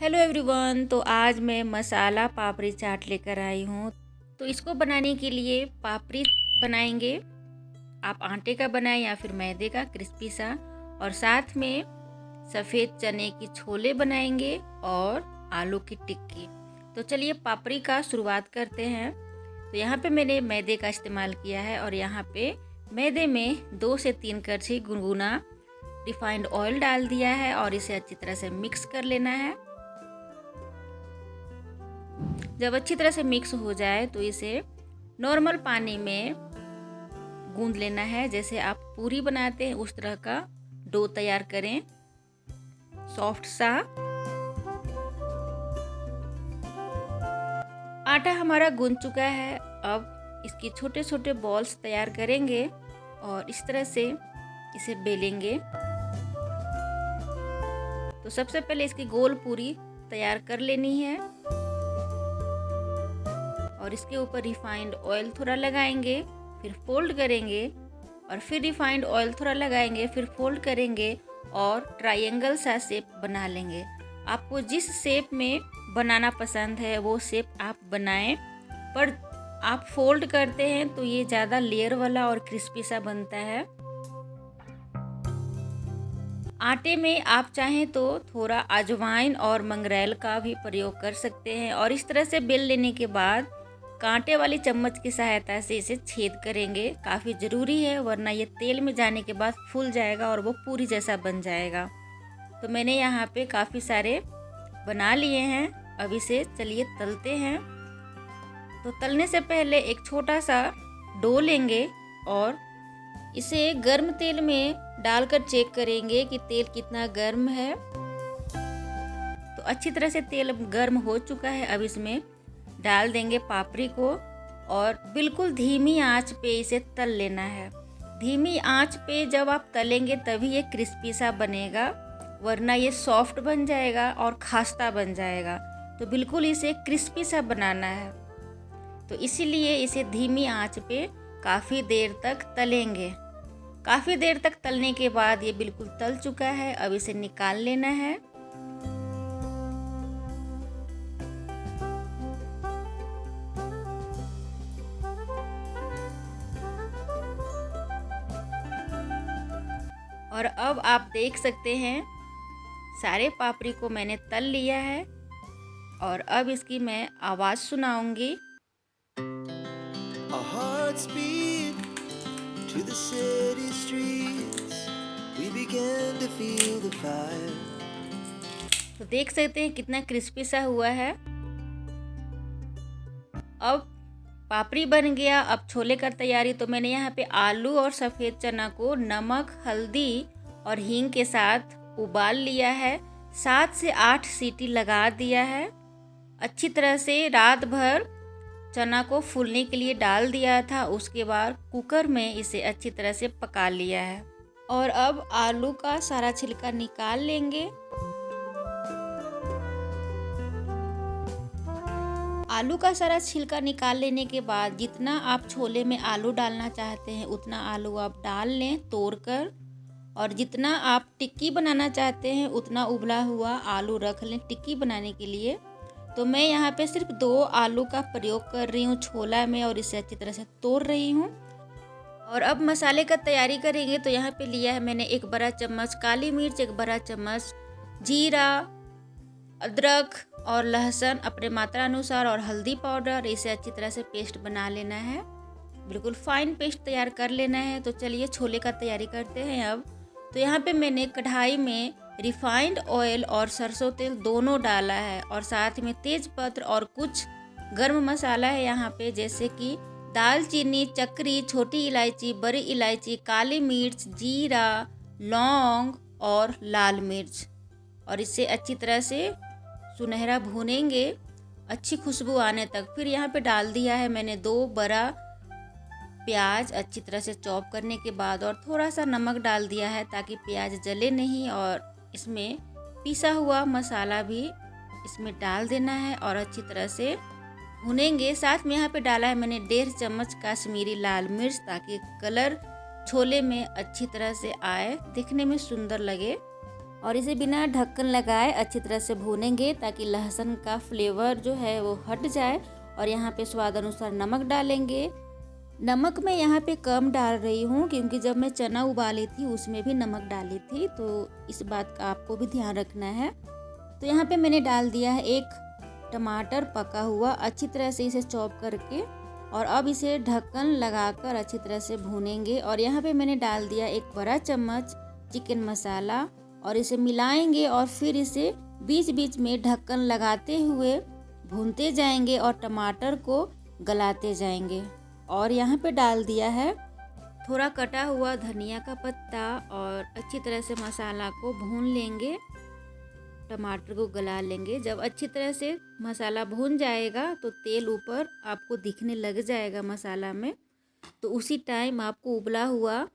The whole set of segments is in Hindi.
Hello everyone. तो आज मैं मसाला पापड़ी चाट लेकर आई हूँ। तो इसको बनाने के लिए पापड़ी बनाएंगे। आप आटे का बनाएं या फिर मैदे का क्रिस्पी सा। और साथ में सफ़ेद चने की छोले बनाएंगे और आलू की टिक्की। तो चलिए पापड़ी का शुरुआत करते हैं। तो यहाँ पे मैंने मैदे का इस्तेमाल किया है और यहाँ पे मैदे में 2 से 3 कड़छी गुनगुना रिफाइंड ऑयल डाल दिया है और इसे अच्छी तरह से मिक्स कर लेना है। जब अच्छी तरह से मिक्स हो जाए तो इसे नॉर्मल पानी में गूंद लेना है। जैसे आप पूरी बनाते हैं उस तरह का डो तैयार करें, सॉफ्ट सा। आटा हमारा गूंद चुका है। अब इसके छोटे छोटे बॉल्स तैयार करेंगे और इस तरह से इसे बेलेंगे। तो सबसे पहले इसकी गोल पूरी तैयार कर लेनी है और इसके ऊपर रिफाइंड ऑयल थोड़ा लगाएंगे, फिर फोल्ड करेंगे और फिर रिफाइंड ऑयल थोड़ा लगाएंगे, फिर फोल्ड करेंगे और ट्रायंगल सा शेप बना लेंगे। आपको जिस शेप में बनाना पसंद है वो शेप आप बनाएं, पर आप फोल्ड करते हैं तो ये ज़्यादा लेयर वाला और क्रिस्पी सा बनता है। आटे में आप चाहें तो थोड़ा अजवाइन और मंगरेल का भी प्रयोग कर सकते हैं। और इस तरह से बेल लेने के बाद कांटे वाली चम्मच की सहायता से इसे छेद करेंगे। काफ़ी ज़रूरी है, वरना ये तेल में जाने के बाद फूल जाएगा और वो पूरी जैसा बन जाएगा। तो मैंने यहाँ पे काफ़ी सारे बना लिए हैं। अब इसे चलिए तलते हैं। तो तलने से पहले एक छोटा सा डो लेंगे और इसे गर्म तेल में डालकर चेक करेंगे कि तेल कितना गर्म है। तो अच्छी तरह से तेल गर्म हो चुका है। अब इसमें डाल देंगे पापड़ी को और बिल्कुल धीमी आंच पे इसे तल लेना है। धीमी आंच पे जब आप तलेंगे तभी ये क्रिस्पी सा बनेगा, वरना ये सॉफ्ट बन जाएगा और खस्ता बन जाएगा। तो बिल्कुल इसे क्रिस्पी सा बनाना है। तो इसीलिए इसे धीमी आंच पे काफ़ी देर तक तलेंगे। काफ़ी देर तक तलने के बाद ये बिल्कुल तल चुका है। अब इसे निकाल लेना है। और अब आप देख सकते हैं सारे पापड़ी को मैंने तल लिया है। और अब इसकी मैं आवाज़ सुनाऊंगी। Our hearts beat to the city streets. We began to feel the fire. तो देख सकते हैं कितना क्रिस्पी सा हुआ है। अब पापड़ी बन गया। अब छोले का तैयारी। तो मैंने यहाँ पे आलू और सफ़ेद चना को नमक, हल्दी और हींग के साथ उबाल लिया है। 7 से 8 सीटी लगा दिया है। अच्छी तरह से रात भर चना को फूलने के लिए डाल दिया था। उसके बाद कुकर में इसे अच्छी तरह से पका लिया है। और अब आलू का सारा छिलका निकाल लेंगे। आलू का सारा छिलका निकाल लेने के बाद जितना आप छोले में आलू डालना चाहते हैं उतना आलू आप डाल लें तोड़कर। और जितना आप टिक्की बनाना चाहते हैं उतना उबला हुआ आलू रख लें टिक्की बनाने के लिए। तो मैं यहाँ पे सिर्फ 2 आलू का प्रयोग कर रही हूँ छोला में और इसे अच्छी तरह से तोड़ रही हूँ। और अब मसाले का तैयारी करेंगे। तो यहाँ पे लिया है मैंने 1 बड़ा चम्मच काली मिर्च, 1 बड़ा चम्मच जीरा, अदरक और लहसुन अपने मात्रा अनुसार और हल्दी पाउडर। इसे अच्छी तरह से पेस्ट बना लेना है, बिल्कुल फाइन पेस्ट तैयार कर लेना है। तो चलिए छोले का तैयारी करते हैं अब। तो यहाँ पे मैंने कढ़ाई में रिफाइंड ऑयल और सरसों तेल दोनों डाला है और साथ में तेजपत्र और कुछ गर्म मसाला है यहाँ पे, जैसे कि दालचीनी, चक्री, छोटी इलायची, बड़ी इलायची, काली मिर्च, जीरा, लौंग और लाल मिर्च। और इसे अच्छी तरह से सुनहरा भूनेंगे अच्छी खुशबू आने तक। फिर यहाँ पे डाल दिया है मैंने 2 बड़ा प्याज अच्छी तरह से चॉप करने के बाद और थोड़ा सा नमक डाल दिया है ताकि प्याज जले नहीं। और इसमें पिसा हुआ मसाला भी इसमें डाल देना है और अच्छी तरह से भुनेंगे। साथ में यहाँ पे डाला है मैंने 1.5 चम्मच कश्मीरी लाल मिर्च ताकि कलर छोले में अच्छी तरह से आए, दिखने में सुंदर लगे। और इसे बिना ढक्कन लगाए अच्छी तरह से भूनेंगे ताकि लहसुन का फ्लेवर जो है वो हट जाए। और यहाँ पे स्वाद अनुसार नमक डालेंगे। नमक मैं यहाँ पे कम डाल रही हूँ क्योंकि जब मैं चना उबाली थी उसमें भी नमक डाली थी, तो इस बात का आपको भी ध्यान रखना है। तो यहाँ पे मैंने डाल दिया है एक टमाटर पका हुआ, अच्छी तरह से इसे चॉप करके, और अब इसे ढक्कन लगाकर अच्छी तरह से भूनेंगे। और यहाँ पे मैंने डाल दिया एक बड़ा चम्मच चिकन मसाला और इसे मिलाएंगे और फिर इसे बीच बीच में ढक्कन लगाते हुए भूनते जाएंगे और टमाटर को गलाते जाएंगे। और यहाँ पे डाल दिया है थोड़ा कटा हुआ धनिया का पत्ता और अच्छी तरह से मसाला को भून लेंगे, टमाटर को गला लेंगे। जब अच्छी तरह से मसाला भून जाएगा तो तेल ऊपर आपको दिखने लग जाएगा मसाला में, तो उसी टाइम आपको उबला हुआ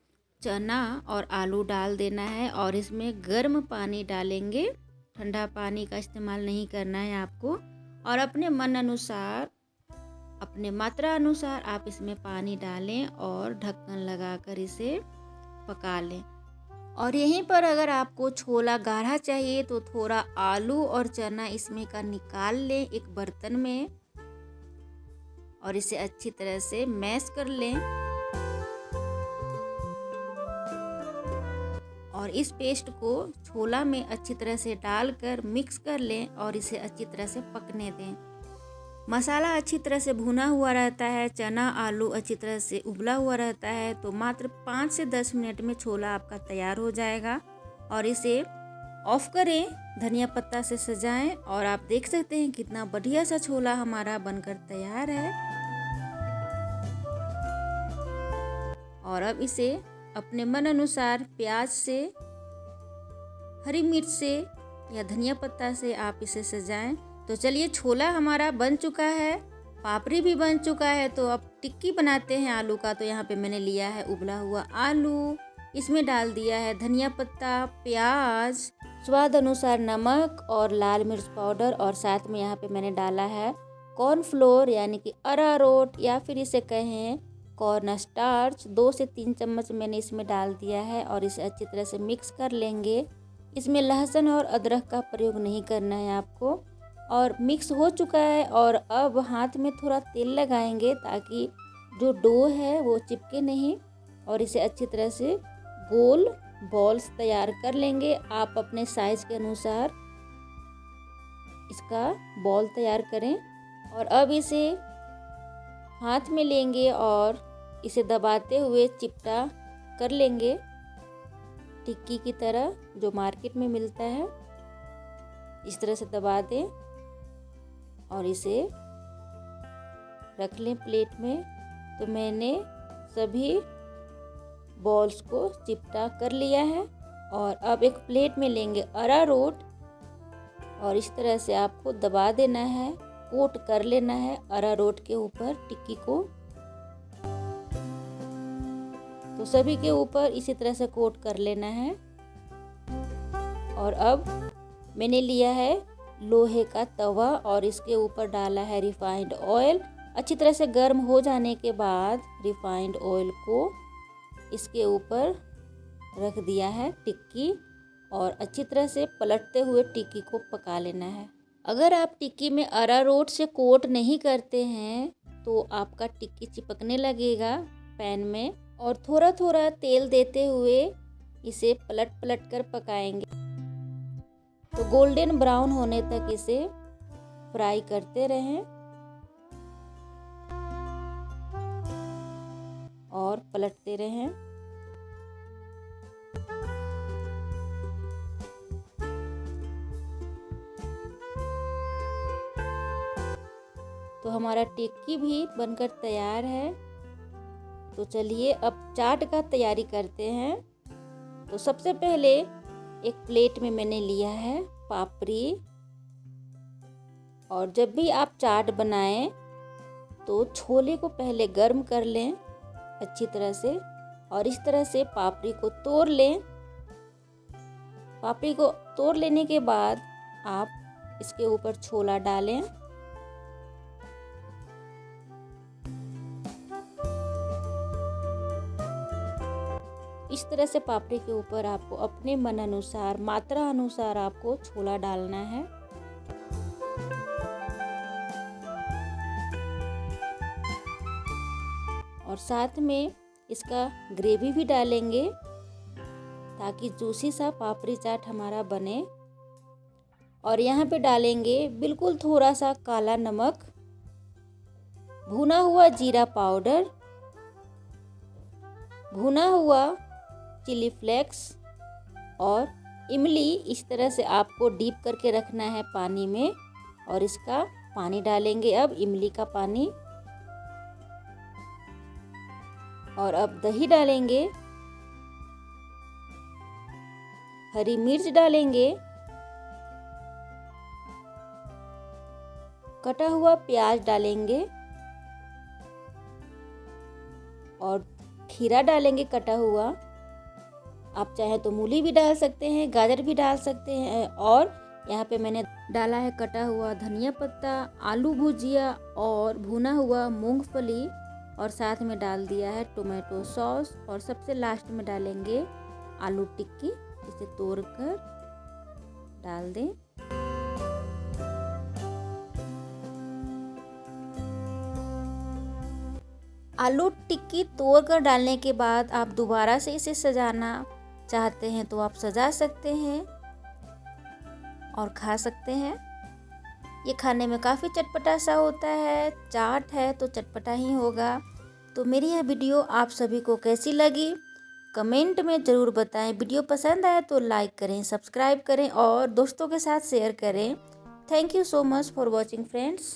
चना और आलू डाल देना है और इसमें गर्म पानी डालेंगे, ठंडा पानी का इस्तेमाल नहीं करना है आपको। और अपने मन अनुसार, अपने मात्रा अनुसार आप इसमें पानी डालें और ढक्कन लगाकर इसे पका लें। और यहीं पर अगर आपको छोला गाढ़ा चाहिए तो थोड़ा आलू और चना इसमें का निकाल लें एक बर्तन में और इसे अच्छी तरह से मैश कर लें। और इस पेस्ट को छोला में अच्छी तरह से डालकर मिक्स कर लें और इसे अच्छी तरह से पकने दें। मसाला अच्छी तरह से भुना हुआ रहता है, चना आलू अच्छी तरह से उबला हुआ रहता है, तो मात्र 5 से 10 मिनट में छोला आपका तैयार हो जाएगा। और इसे ऑफ करें, धनिया पत्ता से सजाएं और आप देख सकते हैं कितना बढ़िया सा छोला हमारा बनकर तैयार है। और अब इसे अपने मन अनुसार प्याज से, हरी मिर्च से या धनिया पत्ता से आप इसे सजाएं। तो चलिए, छोला हमारा बन चुका है, पापड़ी भी बन चुका है, तो अब टिक्की बनाते हैं आलू का। तो यहाँ पे मैंने लिया है उबला हुआ आलू, इसमें डाल दिया है धनिया पत्ता, प्याज, स्वाद अनुसार नमक और लाल मिर्च पाउडर, और साथ में यहाँ पे मैंने डाला है कॉर्नफ्लोर यानी कि अरारोट या फिर इसे कहें कॉर्न स्टार्च। 2 से 3 चम्मच मैंने इसमें डाल दिया है और इसे अच्छी तरह से मिक्स कर लेंगे। इसमें लहसुन और अदरक का प्रयोग नहीं करना है आपको। और मिक्स हो चुका है और अब हाथ में थोड़ा तेल लगाएंगे ताकि जो डो है वो चिपके नहीं, और इसे अच्छी तरह से गोल बॉल्स तैयार कर लेंगे। आप अपने साइज के अनुसार इसका बॉल तैयार करें। और अब इसे हाथ में लेंगे और इसे दबाते हुए चिपटा कर लेंगे, टिक्की की तरह जो मार्केट में मिलता है। इस तरह से दबा दें और इसे रख लें प्लेट में। तो मैंने सभी बॉल्स को चिपटा कर लिया है। और अब एक प्लेट में लेंगे अरारोट और इस तरह से आपको दबा देना है, कोट कर लेना है अरारोट के ऊपर टिक्की को। तो सभी के ऊपर इसी तरह से कोट कर लेना है। और अब मैंने लिया है लोहे का तवा और इसके ऊपर डाला है रिफाइंड ऑयल। अच्छी तरह से गर्म हो जाने के बाद रिफाइंड ऑयल को इसके ऊपर रख दिया है टिक्की, और अच्छी तरह से पलटते हुए टिक्की को पका लेना है। अगर आप टिक्की में अरारोट से कोट नहीं करते हैं तो आपका टिक्की चिपकने लगेगा पैन में। और थोड़ा थोड़ा तेल देते हुए इसे पलट पलट कर पकाएंगे, तो गोल्डन ब्राउन होने तक इसे फ्राई करते रहें और पलटते रहें। तो हमारा टिक्की भी बनकर तैयार है। तो चलिए अब चाट का तैयारी करते हैं। तो सबसे पहले एक प्लेट में मैंने लिया है पापड़ी, और जब भी आप चाट बनाएं तो छोले को पहले गर्म कर लें अच्छी तरह से, और इस तरह से पापड़ी को तोड़ लें। पापड़ी को तोड़ लेने के बाद आप इसके ऊपर छोला डालें। इस तरह से पापड़ी के ऊपर आपको अपने मन अनुसार, मात्रा अनुसार आपको छोला डालना है। और साथ में इसका ग्रेवी भी डालेंगे ताकि जूसी सा पापड़ी चाट हमारा बने। और यहाँ पे डालेंगे बिल्कुल थोड़ा सा काला नमक, भुना हुआ जीरा पाउडर, भुना हुआ चिली फ्लेक्स और इमली। इस तरह से आपको डीप करके रखना है पानी में। और इसका पानी डालेंगे अब, इमली का पानी। और अब दही डालेंगे, हरी मिर्च डालेंगे, कटा हुआ प्याज डालेंगे और खीरा डालेंगे कटा हुआ। आप चाहे तो मूली भी डाल सकते हैं, गाजर भी डाल सकते हैं। और यहाँ पे मैंने डाला है कटा हुआ धनिया पत्ता, आलू भुजिया और भुना हुआ मूंगफली। और साथ में डाल दिया है टोमेटो सॉस। और सबसे लास्ट में डालेंगे आलू टिक्की, इसे तोड़कर डाल दें। आलू टिक्की तोड़कर डालने के बाद आप दोबारा से इसे सजाना चाहते हैं तो आप सजा सकते हैं और खा सकते हैं। ये खाने में काफ़ी चटपटा सा होता है, चाट है तो चटपटा ही होगा। तो मेरी यह वीडियो आप सभी को कैसी लगी कमेंट में ज़रूर बताएं। वीडियो पसंद आए तो लाइक करें, सब्सक्राइब करें और दोस्तों के साथ शेयर करें। Thank you so much for watching friends.